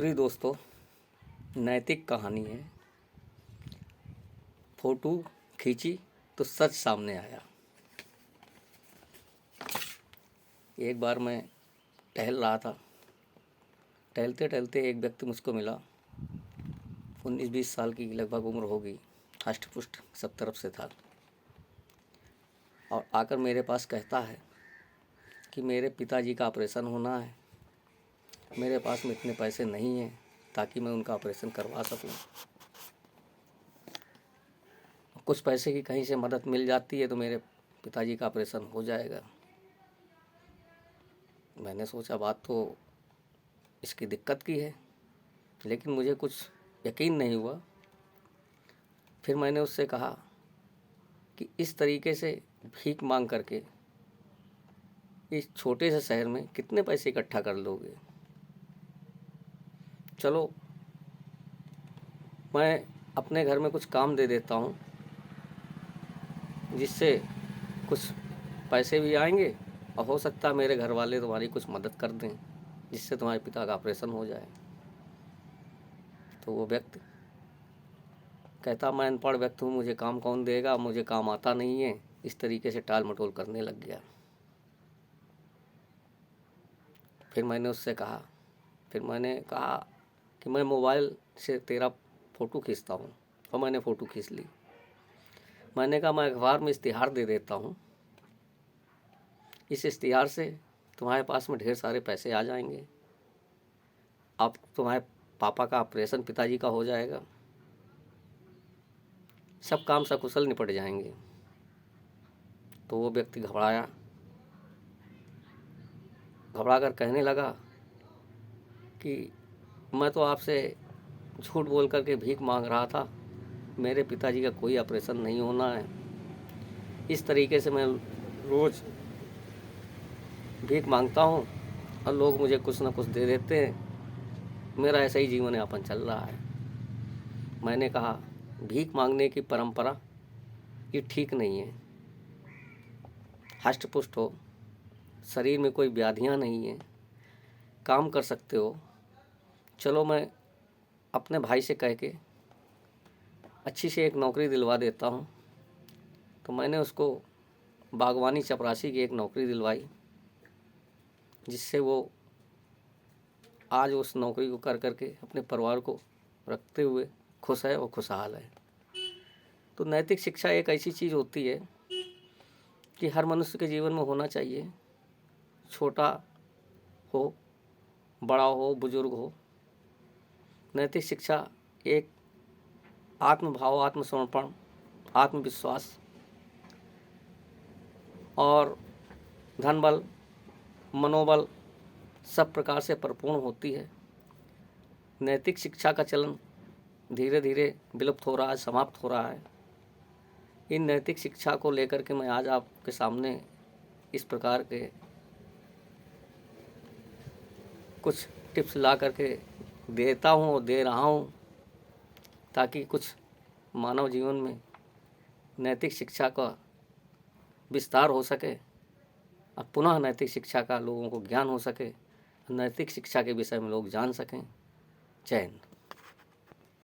प्रिय दोस्तों, नैतिक कहानी है। फोटो खींची तो सच सामने आया। एक बार मैं टहल रहा था। टहलते टहलते एक व्यक्ति मुझको मिला। 19-20 साल की लगभग उम्र होगी। हष्ट पुष्ट सब तरफ से था और आकर मेरे पास कहता है कि मेरे पिताजी का ऑपरेशन होना है। मेरे पास में इतने पैसे नहीं हैं ताकि मैं उनका ऑपरेशन करवा सकूं। कुछ पैसे की कहीं से मदद मिल जाती है तो मेरे पिताजी का ऑपरेशन हो जाएगा। मैंने सोचा बात तो इसकी दिक्कत की है, लेकिन मुझे कुछ यकीन नहीं हुआ। फिर मैंने उससे कहा कि इस तरीके से भीख मांग करके इस छोटे से शहर में कितने पैसे इकट्ठा कर लोगे। चलो, मैं अपने घर में कुछ काम दे देता हूँ जिससे कुछ पैसे भी आएंगे और हो सकता है मेरे घर वाले तुम्हारी कुछ मदद कर दें जिससे तुम्हारे पिता का ऑपरेशन हो जाए। तो वो व्यक्ति कहता, मैं अनपढ़ व्यक्ति हूँ, मुझे काम कौन देगा, मुझे काम आता नहीं है। इस तरीके से टाल मटोल करने लग गया। फिर मैंने कहा कि मैं मोबाइल से तेरा फ़ोटो खींचता हूँ और मैंने फ़ोटो खींच ली। मैंने कहा मैं अखबार में इश्तिहार दे देता हूँ, इस इश्तिहार से तुम्हारे पास में ढेर सारे पैसे आ जाएंगे। अब तुम्हारे पापा का ऑपरेशन पिताजी का हो जाएगा, सब काम सकुशल निपट जाएंगे। तो वो व्यक्ति घबरा कर कहने लगा कि मैं तो आपसे झूठ बोल करके भीख मांग रहा था, मेरे पिताजी का कोई ऑपरेशन नहीं होना है। इस तरीके से मैं रोज़ भीख मांगता हूँ और लोग मुझे कुछ ना कुछ दे देते हैं। मेरा ऐसा ही जीवन यापन चल रहा है। मैंने कहा भीख मांगने की परंपरा ये ठीक नहीं है। हष्ट पुष्ट हो, शरीर में कोई व्याधियाँ नहीं है, काम कर सकते हो। चलो, मैं अपने भाई से कह के अच्छी से एक नौकरी दिलवा देता हूँ। तो मैंने उसको बागवानी चपरासी की एक नौकरी दिलवाई, जिससे वो आज उस नौकरी को कर करके अपने परिवार को रखते हुए खुश है और खुशहाल है। तो नैतिक शिक्षा एक ऐसी चीज़ होती है कि हर मनुष्य के जीवन में होना चाहिए। छोटा हो, बड़ा हो, बुजुर्ग हो, नैतिक शिक्षा एक आत्मभाव, आत्मसमर्पण, आत्मविश्वास और धन बल, मनोबल सब प्रकार से परिपूर्ण होती है। नैतिक शिक्षा का चलन धीरे धीरे विलुप्त हो रहा है, समाप्त हो रहा है। इन नैतिक शिक्षा को लेकर के मैं आज आपके सामने इस प्रकार के कुछ टिप्स ला करके देता हूँ और दे रहा हूँ, ताकि कुछ मानव जीवन में नैतिक शिक्षा का विस्तार हो सके और पुनः नैतिक शिक्षा का लोगों को ज्ञान हो सके, नैतिक शिक्षा के विषय में लोग जान सकें। जय हिंद।